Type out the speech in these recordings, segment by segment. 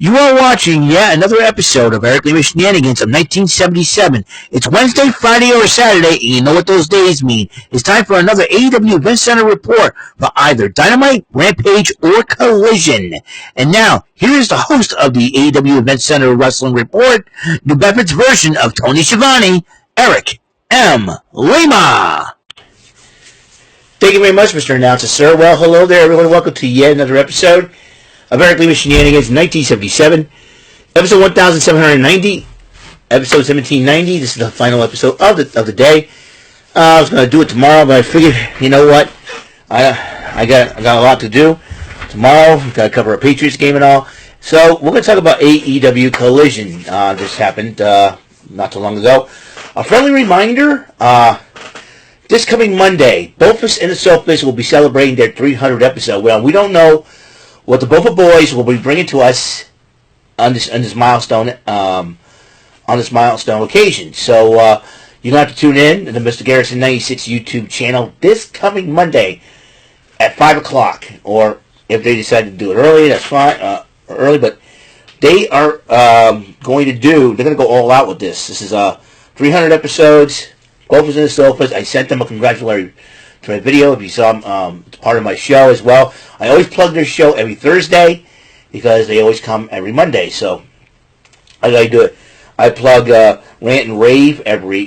You are watching yet another episode of Eric Lima Shenanigans of 1977. It's Wednesday, Friday, or Saturday, and you know what those days mean. It's time for another AEW Event Center report for either Dynamite, Rampage, or Collision. And now, here is the host of the AEW Event Center Wrestling Report, New Bedford's version of Tony Schiavone, Eric M. Lima. Thank you very much, Mr. Announcer, sir. Well, hello there, everyone. Welcome to yet another episode of Eric Lima Shenanigans, 1977, episode 1790, episode 1790. This is the final episode of the day. I was going to do it tomorrow, but I figured, you know what, I got a lot to do tomorrow. We've got to cover a Patriots game and all. So we're going to talk about AEW Collision. This happened not too long ago. A friendly reminder, this coming Monday, Bofus and the Sophist will be celebrating their 300th episode. Well, we don't know what the Bofa Boys will be bringing to us on this milestone occasion. So you're going to have to tune in to the Mr. Garrison 96 YouTube channel this coming Monday at 5 o'clock. Or if they decide to do it early, that's fine. Early, but they are going to go all out with this. This is 300 episodes. Bofus and the Sofas. I sent them a congratulatory video. If you saw them, it's part of my show as well. I always plug their show every Thursday because they always come every Monday. So I gotta do it. I plug Rant and Rave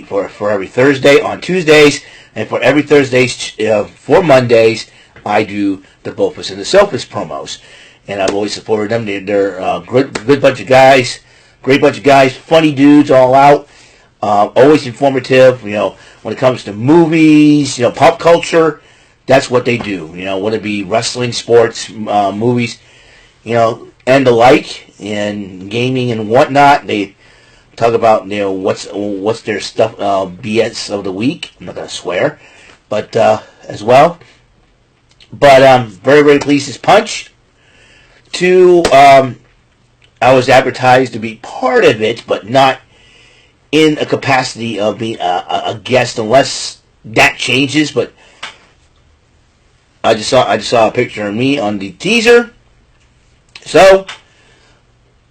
for every Thursday on Tuesdays, and for every Thursdays for Mondays I do the Bofus and the Sofas promos. And I've always supported them. They're a good bunch of guys, great bunch of guys, funny dudes all out. Always informative, when it comes to movies, pop culture, that's what they do, whether it be wrestling, sports, movies, and the like, and gaming and whatnot. They talk about, what's their stuff, BS of the week. I'm not going to swear, but, as well. But I'm very, very pleased as punch to, I was advertised to be part of it, but not in a capacity of being a guest, unless that changes. But I just saw a picture of me on the teaser, so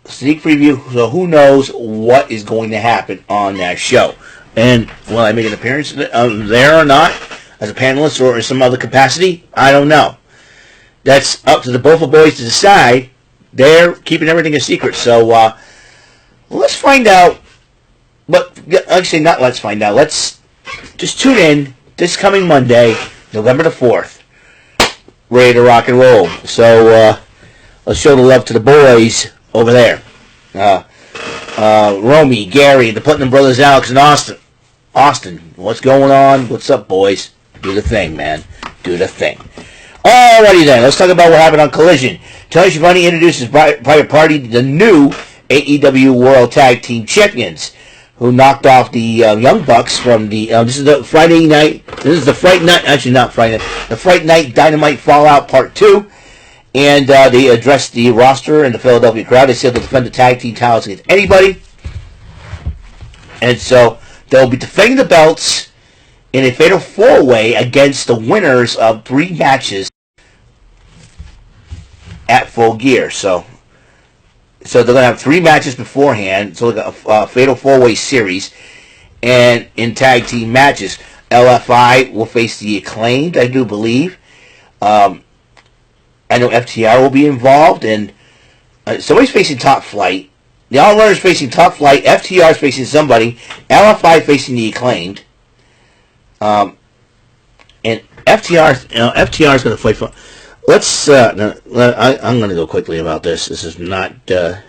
sneak preview. So who knows what is going to happen on that show, and will I make an appearance there or not as a panelist or in some other capacity? I don't know. That's up to the Bofa Boys to decide. They're keeping everything a secret, so let's find out. But actually, not let's find out. Let's just tune in this coming Monday, November the 4th. Ready to rock and roll. So let's show the love to the boys over there. Romy, Gary, the Putnam Brothers, Alex, and Austin. Austin, what's going on? What's up, boys? Do the thing, man. Do the thing. Alrighty then, let's talk about what happened on Collision. Tony Schiavone introduces Private Party, the new AEW World Tag Team Champions, who knocked off the Young Bucks from the, this is the Friday night, this is the Fright Night, actually not Friday night, the Fright Night Dynamite Fallout Part 2, and they addressed the roster and the Philadelphia crowd. They said they'll defend the tag team titles against anybody, and so they'll be defending the belts in a fatal 4-way against the winners of 3 matches at Full Gear. So they're going to have 3 matches beforehand, so like a fatal 4-way series, and in tag team matches, LFI will face the Acclaimed, I do believe. I know FTR will be involved, and somebody's facing Top Flight. The All Runners facing Top Flight, FTR is facing somebody, LFI facing the Acclaimed, and FTR is going to fight for. Let's. I'm going to go quickly about this. This is not. So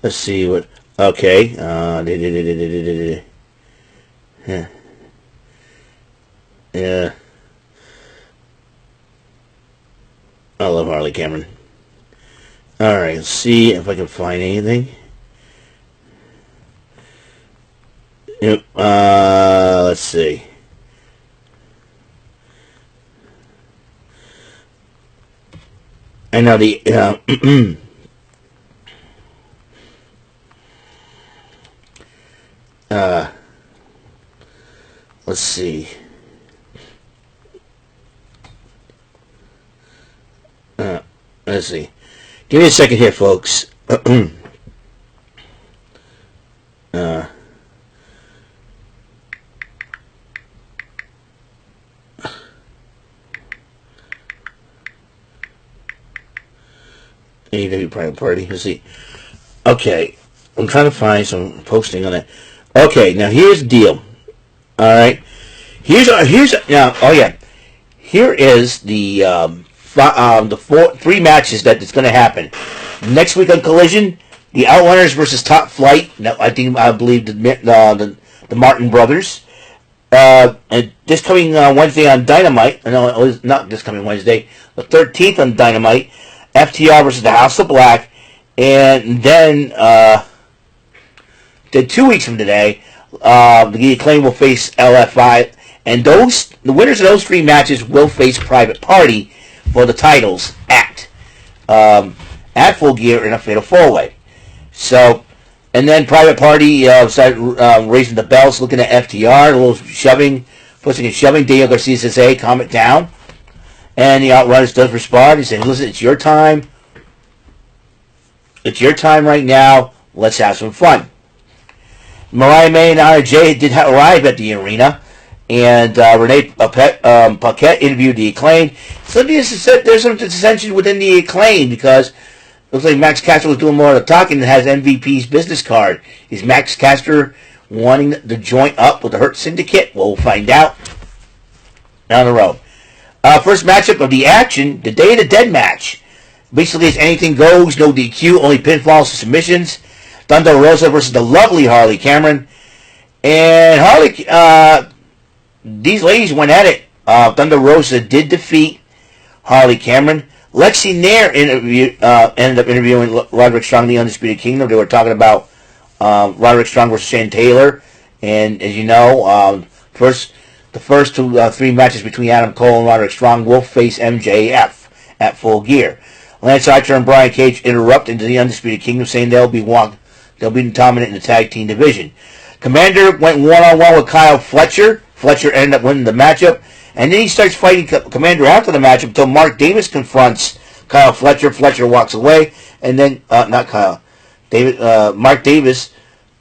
let's see what. Okay. Yeah. I love Harley Cameron. Alright, let's see if I can find anything. Yep, let's see. I know the let's see. Let's see. Give me a second here, folks. AEW Private Party. Let's see. Okay. I'm trying to find some posting on that. Okay, now here's the deal. Alright. Here's now, oh yeah. Here is the three matches that's going to happen. Next week on Collision, the Outrunners versus Top Flight. Now, I believe the Martin brothers. And this coming Wednesday on Dynamite. No, it was not this coming Wednesday. The 13th on Dynamite. FTR versus the House of Black. And then 2 weeks from today, the Acclaim will face LFI. And the winners of those three matches will face Private Party for the titles at Full Gear in a Fatal 4-Way. So, and then Private Party started raising the bells, looking at FTR, a little shoving, pushing and shoving. Daniel Garcia says, hey, calm it down. And the Outrunners does respond. He said, listen, it's your time. It's your time right now. Let's have some fun. Mariah May and RJ did arrive at the arena. And Renee Paquette interviewed the Acclaim. So there's some dissension within the Acclaim because it looks like Max Caster was doing more of the talking than has MVP's business card. Is Max Caster wanting to join up with the Hurt Syndicate? We'll find out down the road. First matchup of the action, the Day of the Dead match. Basically, it's anything goes, no DQ, only pinfalls and submissions. Thunder Rosa versus the lovely Harley Cameron. And Harley, these ladies went at it. Thunder Rosa did defeat Harley Cameron. Lexi Nair ended up interviewing Roderick Strong, the Undisputed Kingdom. They were talking about Roderick Strong versus Shane Taylor. And as you know, the first three matches between Adam Cole and Roderick Strong will face MJF at Full Gear. Lance Archer and Brian Cage interrupt into the Undisputed Kingdom, saying they'll be dominant in the tag team division. Commander went one-on-one with Kyle Fletcher. Fletcher ended up winning the matchup. And then he starts fighting Commander after the matchup until Mark Davis confronts Kyle Fletcher. Fletcher walks away. And then, not Kyle. Mark Davis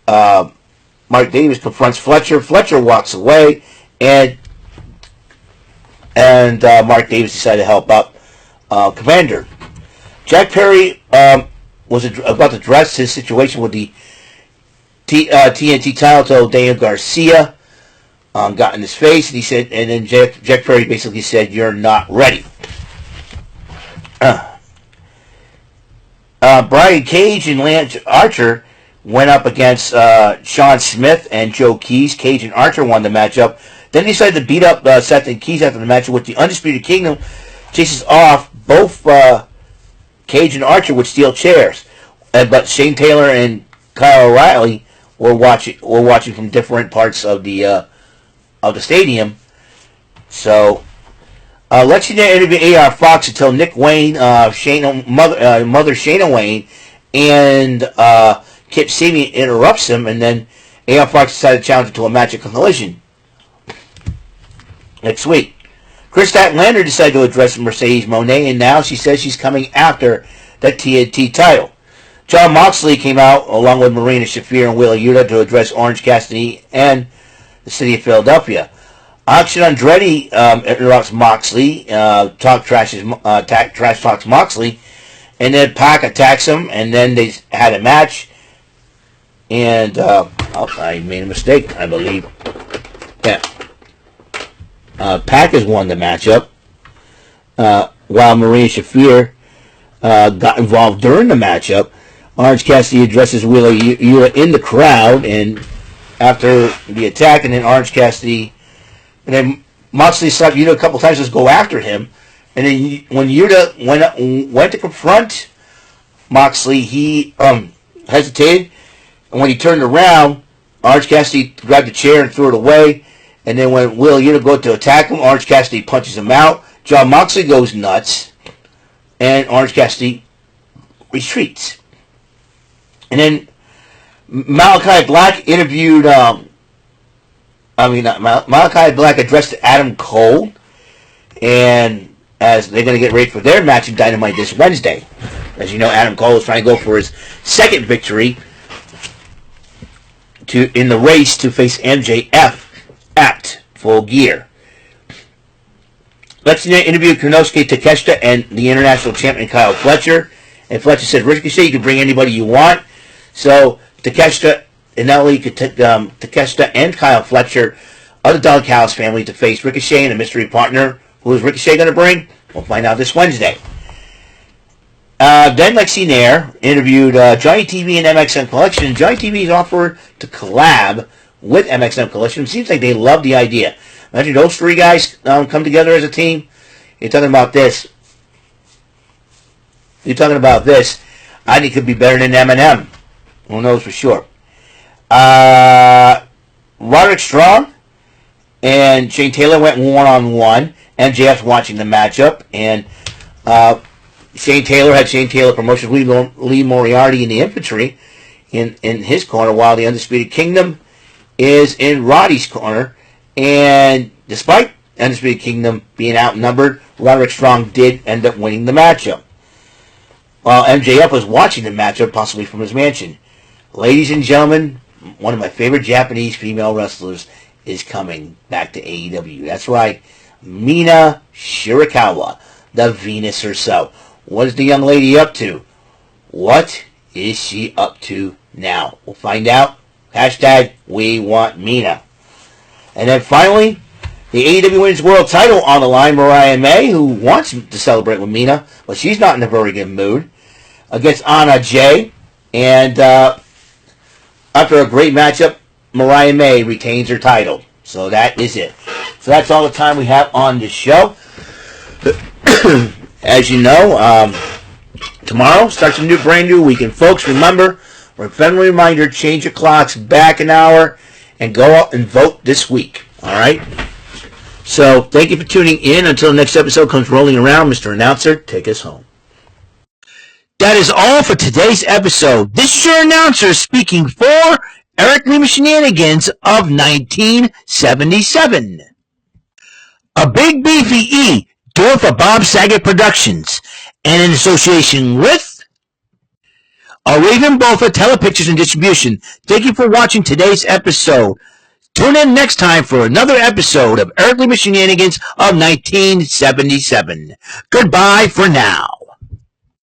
confronts Fletcher. Fletcher walks away. And Mark Davis decided to help out Commander. Jack Perry was about to address his situation with the TNT title to Daniel Garcia. Got in his face, and he said, and then Jack Perry basically said, "You're not ready." Brian Cage and Lance Archer went up against Sean Smith and Joe Keys. Cage and Archer won the matchup. Then he decided to beat up Seth and Keys after the match, with the Undisputed Kingdom chases off both Cage and Archer with steel chairs. But Shane Taylor and Kyle O'Reilly were watching from different parts of the stadium. So let's interview AR Fox until Nick Wayne, mother Shayna Wayne, and Kip Sabian interrupts him, and then AR Fox decided to challenge him to a match at Collision next week. Chris Statlander decided to address Mercedes Moné, and now she says she's coming after the TNT title. Jon Moxley came out along with Marina Shafir and Wheeler Yuta to address Orange Cassidy and the city of Philadelphia. Action Andretti interrupts Moxley, trash talks Moxley, and then Pac attacks him, and then they had a match, and I made a mistake, I believe. Yeah. Pac has won the matchup, while Marina Shafir got involved during the matchup. Orange Cassidy addresses Wheeler Yuta in the crowd, and after the attack, and then Orange Cassidy, and then Moxley slapped Yuta a couple times to go after him, and then when Yuta went to confront Moxley, he hesitated, and when he turned around, Orange Cassidy grabbed the chair and threw it away, and then when Will Yuta goes to attack him, Orange Cassidy punches him out. Jon Moxley goes nuts, and Orange Cassidy retreats. And then Malachi Black interviewed, Malachi Black addressed Adam Cole, and as they're going to get ready for their match in Dynamite this Wednesday. As you know, Adam Cole is trying to go for his second victory in the race to face MJF at Full Gear. Let's interview Konosuke Takeshita and the international champion Kyle Fletcher. And Fletcher said, Ricochet, you can bring anybody you want. So Takeshita, and not only could Takeshita and Kyle Fletcher of the Doghouse family to face Ricochet and a mystery partner. Who is Ricochet going to bring? We'll find out this Wednesday. Then Lexi Nair interviewed Johnny TV and MXM Collection. Johnny TV is offered to collab with MXM Collection. It seems like they love the idea. Imagine those three guys come together as a team. You're talking about this. I think it could be better than M&M. Who knows for sure. Roderick Strong and Shane Taylor went one-on-one. MJF's watching the matchup. And Shane Taylor Promotions, Lee Moriarty in the infantry in his corner, while the Undisputed Kingdom is in Roddy's corner. And despite Undisputed Kingdom being outnumbered, Roderick Strong did end up winning the matchup, while MJF was watching the matchup, possibly from his mansion. Ladies and gentlemen, one of my favorite Japanese female wrestlers is coming back to AEW. That's right, Mina Shirakawa, the Venus herself. What is the young lady up to? What is she up to now? We'll find out. Hashtag we want Mina. And then finally, the AEW Women's World title on the line. Mariah May, who wants to celebrate with Mina, but she's not in a very good mood, against Anna Jay. And after a great matchup, Mariah May retains her title. So that is it. So that's all the time we have on this show. As you know, tomorrow starts a brand new week. And folks, remember, for a friendly reminder, change your clocks back an hour and go out and vote this week. All right? So thank you for tuning in. Until the next episode comes rolling around, Mr. Announcer, take us home. That is all for today's episode. This is your announcer speaking for Eric Lima Shenanigans of 1977. A Big Beefy E, do it for Bob Saget Productions, and in association with a Raven Bofa Telepictures and Distribution. Thank you for watching today's episode. Tune in next time for another episode of Eric Lima Shenanigans of 1977. Goodbye for now.